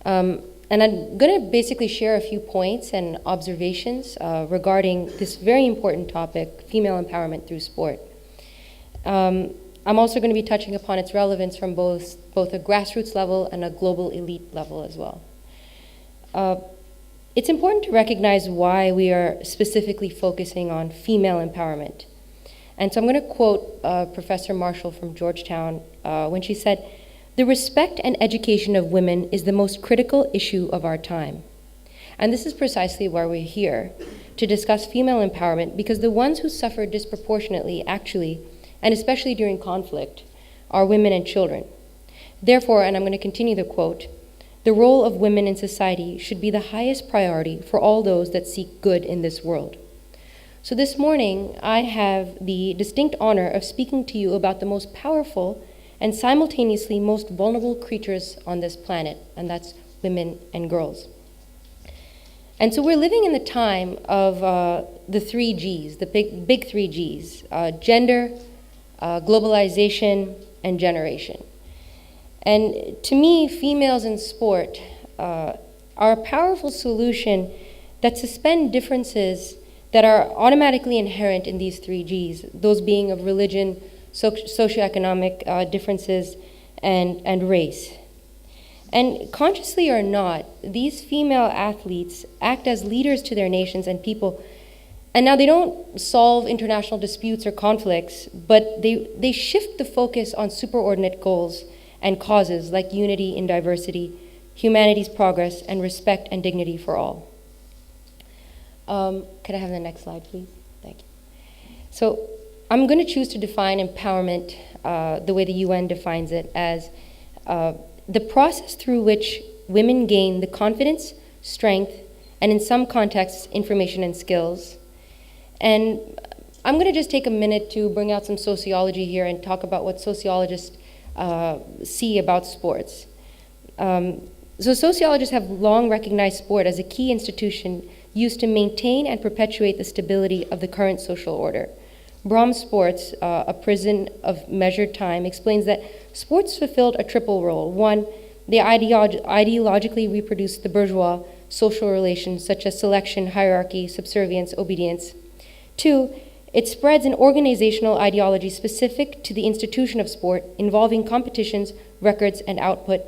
And I'm going to basically share a few points and observations regarding this very important topic, female empowerment through sport. I'm also going to be touching upon its relevance from both a grassroots level and a global elite level as well. It's important to recognize why we are specifically focusing on female empowerment. And so I'm going to quote Professor Marshall from Georgetown when she said, "The respect and education of women is the most critical issue of our time." And this is precisely why we're here, to discuss female empowerment, because the ones who suffer disproportionately, actually, and especially during conflict, are women and children. Therefore, and I'm going to continue the quote, "The role of women in society should be the highest priority for all those that seek good in this world." So this morning, I have the distinct honor of speaking to you about the most powerful and simultaneously most vulnerable creatures on this planet, and that's women and girls. And so we're living in the time of the 3 Gs, the big 3 Gs, gender, globalization, and generation. And to me, females in sport are a powerful solution that suspend differences that are automatically inherent in these 3 Gs, those being of religion, socioeconomic differences, and race. And consciously or not, these female athletes act as leaders to their nations and people. And now they don't solve international disputes or conflicts, but they shift the focus on superordinate goals and causes like unity in diversity, humanity's progress, and respect and dignity for all. Could I have the next slide, please? Thank you. So I'm going to choose to define empowerment the way the UN defines it as the process through which women gain the confidence, strength, and in some contexts, information and skills. And I'm going to just take a minute to bring out some sociology here and talk about what sociologists see about sports. So sociologists have long recognized sport as a key institution used to maintain and perpetuate the stability of the current social order. Brahms Sports, a prison of measured time, explains that sports fulfilled a triple role. One, they ideologically reproduced the bourgeois social relations such as selection, hierarchy, subservience, obedience. Two, it spreads an organizational ideology specific to the institution of sport, involving competitions, records, and output.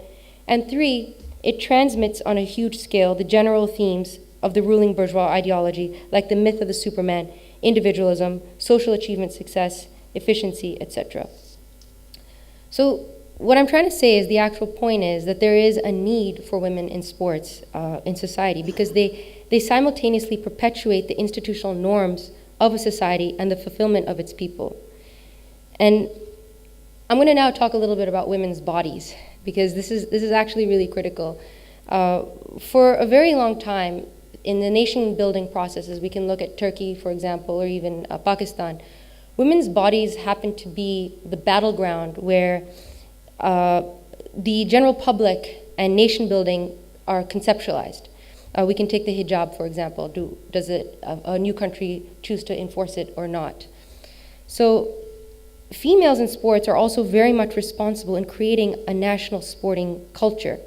And three, it transmits on a huge scale the general themes of the ruling bourgeois ideology, like the myth of the Superman, individualism, social achievement, success, efficiency, etc. So what I'm trying to say is the actual point is that there is a need for women in sports in society because they simultaneously perpetuate the institutional norms of a society and the fulfillment of its people. And I'm going to now talk a little bit about women's bodies because this is actually really critical. For a very long time, in the nation-building processes, we can look at Turkey, for example, or even Pakistan. Women's bodies happen to be the battleground where the general public and nation-building are conceptualized. We can take the hijab, for example. Does a new country choose to enforce it or not? So females in sports are also very much responsible in creating a national sporting culture.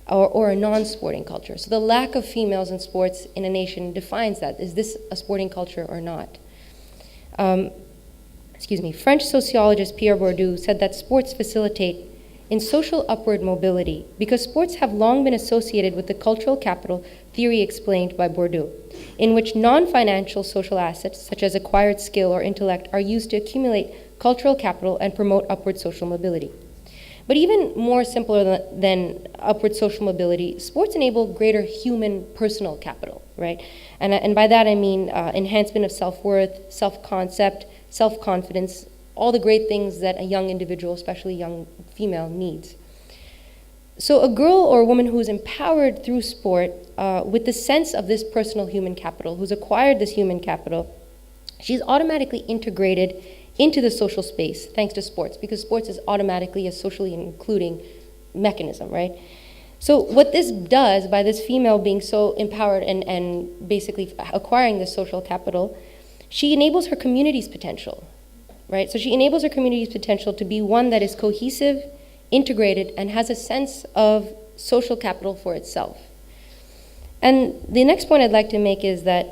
Or a non-sporting culture. So the lack of females in sports in a nation defines that. Is this a sporting culture or not? French sociologist Pierre Bourdieu said that sports facilitate in social upward mobility because sports have long been associated with the cultural capital theory explained by Bourdieu, in which non-financial social assets such as acquired skill or intellect are used to accumulate cultural capital and promote upward social mobility. But even more simpler than upward social mobility, sports enable greater human personal capital, right? And by that I mean enhancement of self-worth, self-concept, self-confidence, all the great things that a young individual, especially young female, needs. So a girl or a woman who is empowered through sport with the sense of this personal human capital, who's acquired this human capital, she's automatically integrated into the social space thanks to sports, because sports is automatically a socially including mechanism, right? So what this does, by this female being so empowered and basically acquiring this social capital, she enables her community's potential, right? So she enables her community's potential to be one that is cohesive, integrated, and has a sense of social capital for itself. And the next point I'd like to make is that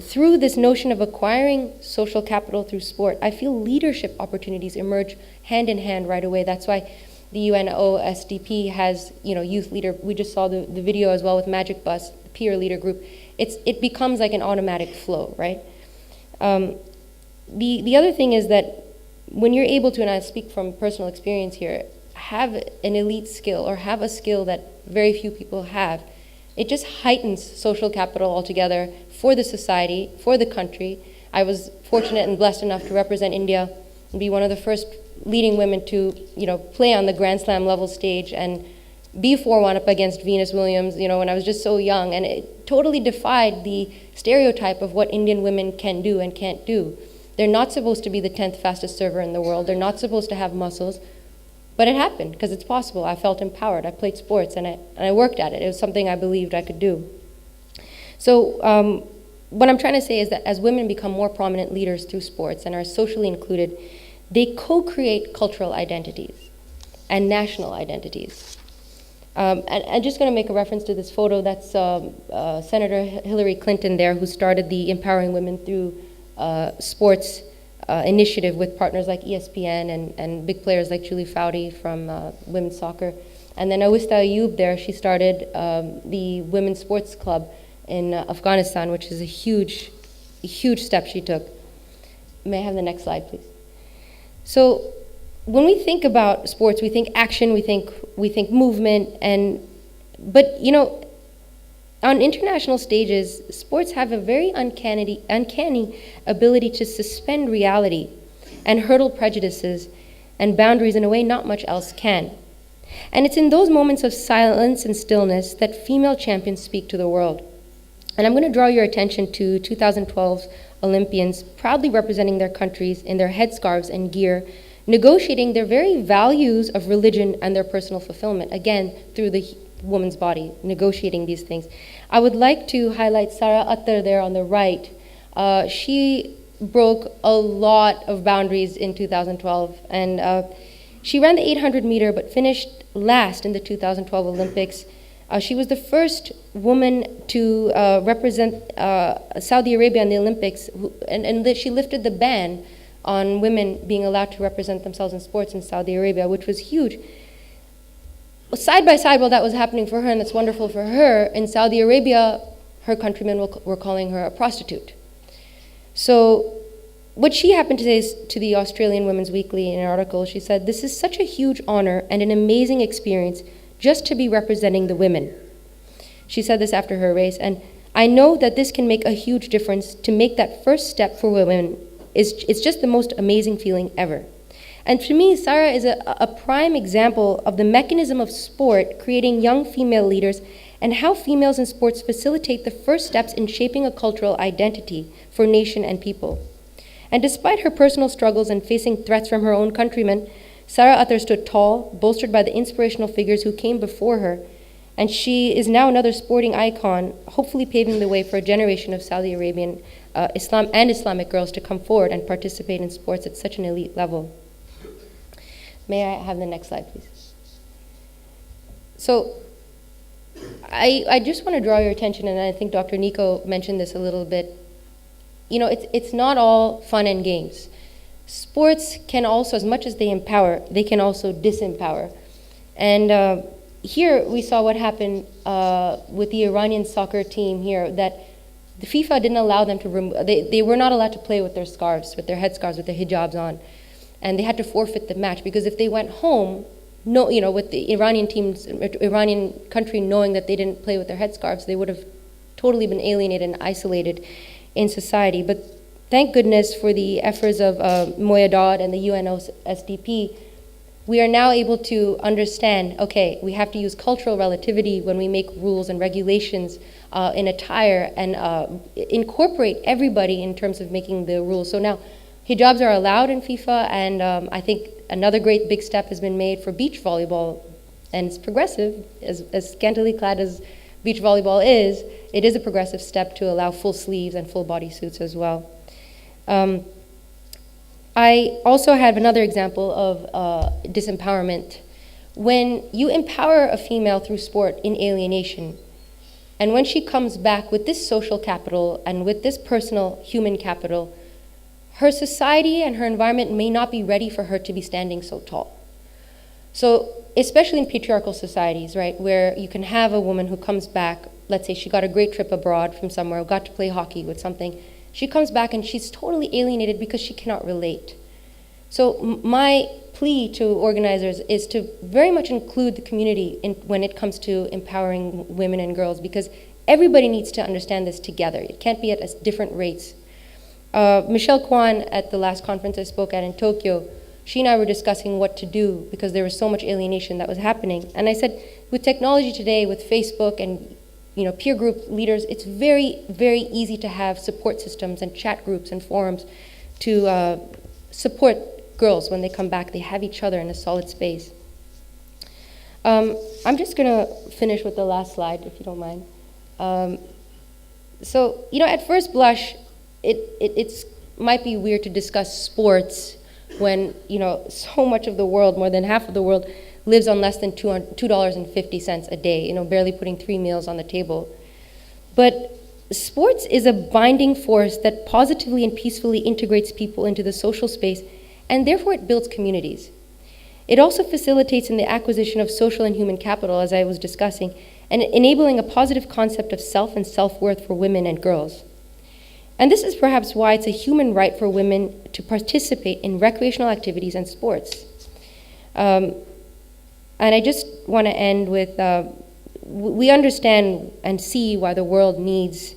through this notion of acquiring social capital through sport, I feel leadership opportunities emerge hand in hand right away. That's why the UNOSDP has, youth leader. We just saw the video as well with Magic Bus, the peer leader group. It becomes like an automatic flow, right? The other thing is that when you're able to, and I speak from personal experience here, have an elite skill or have a skill that very few people have, it just heightens social capital altogether for the society, for the country. I was fortunate and blessed enough to represent India and be one of the first leading women to, play on the Grand Slam level stage and be 4-1 up against Venus Williams, when I was just so young. And it totally defied the stereotype of what Indian women can do and can't do. They're not supposed to be the 10th fastest server in the world. They're not supposed to have muscles. But it happened because it's possible. I felt empowered. I played sports and I worked at it. It was something I believed I could do. So what I'm trying to say is that as women become more prominent leaders through sports and are socially included, they co-create cultural identities and national identities. And I'm just going to make a reference to this photo. That's Senator Hillary Clinton there, who started the Empowering Women Through Sports initiative with partners like ESPN and big players like Julie Foudy from women's soccer. And then Awista Ayoub there, she started the Women's Sports Club in Afghanistan, which is a huge step she took. May I have the next slide, please? So when we think about sports, we think action, we think movement, but on international stages, sports have a very uncanny ability to suspend reality and hurdle prejudices and boundaries in a way not much else can. And it's in those moments of silence and stillness that female champions speak to the world. And I'm going to draw your attention to 2012 Olympians proudly representing their countries in their headscarves and gear, negotiating their very values of religion and their personal fulfillment, again, through the woman's body, negotiating these things. I would like to highlight Sara Attar there on the right. She broke a lot of boundaries in 2012, and she ran the 800 meter but finished last in the 2012 Olympics. She was the first woman to represent Saudi Arabia in the Olympics, and she lifted the ban on women being allowed to represent themselves in sports in Saudi Arabia, which was huge. Side by side, while that was happening for her, and that's wonderful for her, in Saudi Arabia, her countrymen were calling her a prostitute. So what she happened to say to the Australian Women's Weekly in an article, she said, "This is such a huge honor and an amazing experience just to be representing the women." She said this after her race, and I know that this can make a huge difference. To make that first step for women it's just the most amazing feeling ever. And to me, Sara is a prime example of the mechanism of sport creating young female leaders and how females in sports facilitate the first steps in shaping a cultural identity for nation and people. And despite her personal struggles and facing threats from her own countrymen, Sara Attar stood tall, bolstered by the inspirational figures who came before her, and she is now another sporting icon, hopefully paving the way for a generation of Saudi Arabian Islamic girls to come forward and participate in sports at such an elite level. May I have the next slide, please? So I just want to draw your attention, and I think Dr. Nico mentioned this a little bit. It's not all fun and games. Sports can also, as much as they empower, they can also disempower. And here we saw what happened with the Iranian soccer team here, that the FIFA didn't allow them to remove, they were not allowed to play with their scarves, with their headscarves, with their hijabs on. And they had to forfeit the match because if they went home, with the Iranian country knowing that they didn't play with their headscarves, they would have totally been alienated and isolated in society. But thank goodness for the efforts of Moyadad and the UNOSDP, we are now able to understand, okay, we have to use cultural relativity when we make rules and regulations in attire and incorporate everybody in terms of making the rules. So now hijabs are allowed in FIFA, and I think another great big step has been made for beach volleyball, and it's progressive. As scantily clad as beach volleyball is, it is a progressive step to allow full sleeves and full body suits as well. I also have another example of disempowerment. When you empower a female through sport in alienation, And when she comes back with this social capital and with this personal human capital, her society and her environment may not be ready for her to be standing so tall. So, especially in patriarchal societies, right, where you can have a woman who comes back, let's say she got a great trip abroad from somewhere, got to play hockey with something, she comes back and she's totally alienated because she cannot relate. So my plea to organizers is to very much include the community when it comes to empowering women and girls, because everybody needs to understand this together. It can't be at different rates. Michelle Kwan, at the last conference I spoke at in Tokyo, she and I were discussing what to do because there was so much alienation that was happening. And I said, with technology today, with Facebook and peer group leaders, it's very, very easy to have support systems and chat groups and forums to support girls when they come back. They have each other in a solid space. I'm just going to finish with the last slide, if you don't mind. So, at first blush, it might be weird to discuss sports when, so much of the world, more than half of the world, lives on less than $2.50 a day, barely putting 3 meals on the table. But sports is a binding force that positively and peacefully integrates people into the social space, and therefore it builds communities. It also facilitates in the acquisition of social and human capital, as I was discussing, and enabling a positive concept of self and self-worth for women and girls. And this is perhaps why it's a human right for women to participate in recreational activities and sports. And I just want to end with, we understand and see why the world needs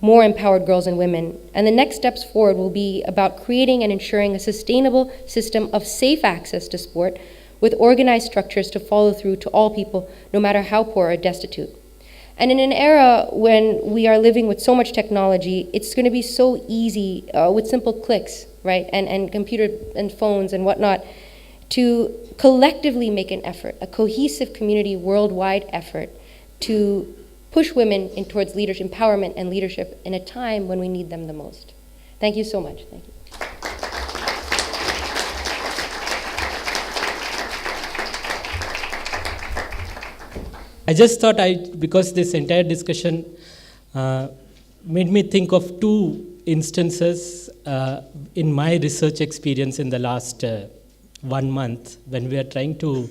more empowered girls and women. And the next steps forward will be about creating and ensuring a sustainable system of safe access to sport with organized structures to follow through to all people, no matter how poor or destitute. And in an era when we are living with so much technology, it's going to be so easy with simple clicks, right, and computer and phones and whatnot, to collectively make an effort, a cohesive community worldwide effort to push women in towards leadership, empowerment and leadership in a time when we need them the most. Thank you so much. Thank you. I just thought because this entire discussion made me think of two instances in my research experience in the last 1 month when we are trying to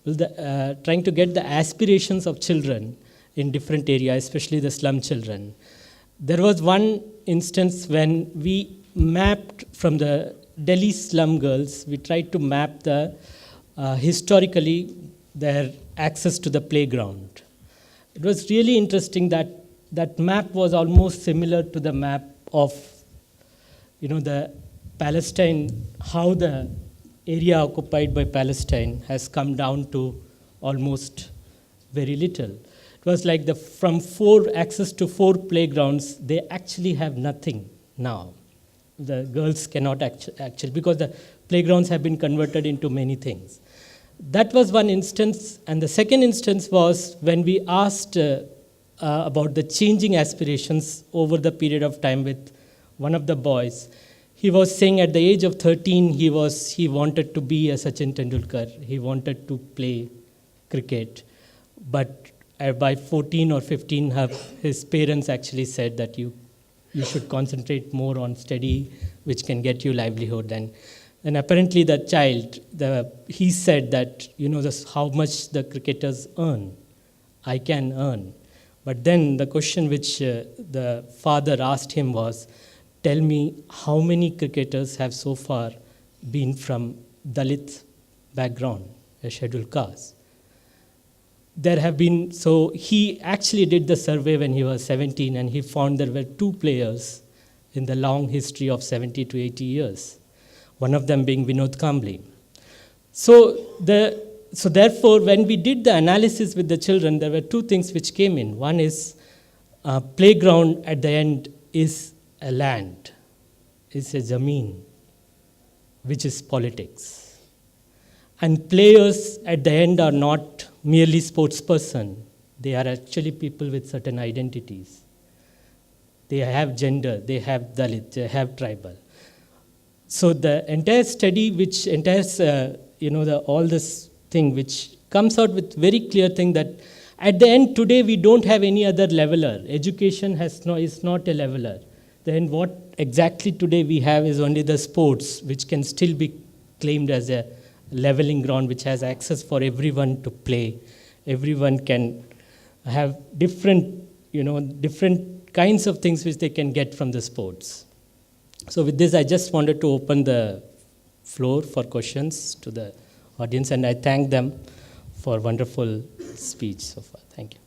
get the aspirations of children in different areas, especially the slum children. There was one instance when we mapped from the Delhi slum girls, we tried to map the historically their access to the playground. It was really interesting that that map was almost similar to the map of, the Palestine, how the area occupied by Palestine has come down to almost very little. It was like from 4 access to 4 playgrounds, they actually have nothing now. The girls cannot actually, because the playgrounds have been converted into many things. That was one instance, and the second instance was when we asked about the changing aspirations over the period of time with one of the boys. He was saying at the age of 13, he wanted to be a Sachin Tendulkar. He wanted to play cricket. But by 14 or 15, his parents actually said that you should concentrate more on study, which can get you livelihood. And apparently the child, he said that, how much the cricketers earn, I can earn. But then the question which the father asked him was, tell me how many cricketers have so far been from Dalit background, a scheduled caste. There have been, so he actually did the survey when he was 17 and he found there were 2 players in the long history of 70 to 80 years. One of them being Vinod Kambli. So therefore, when we did the analysis with the children, there were 2 things which came in. One is playground at the end is a land, is a zameen, which is politics. And players at the end are not merely sportsperson. They are actually people with certain identities. They have gender, they have Dalit, they have tribal. So the entire study, which entire, all this thing, which comes out with very clear thing that at the end, today we don't have any other leveler. Education is not a leveler. Then what exactly today we have is only the sports, which can still be claimed as a leveling ground, which has access for everyone to play. Everyone can have different kinds of things which they can get from the sports. So with this, I just wanted to open the floor for questions to the audience, and I thank them for wonderful speech so far. Thank you.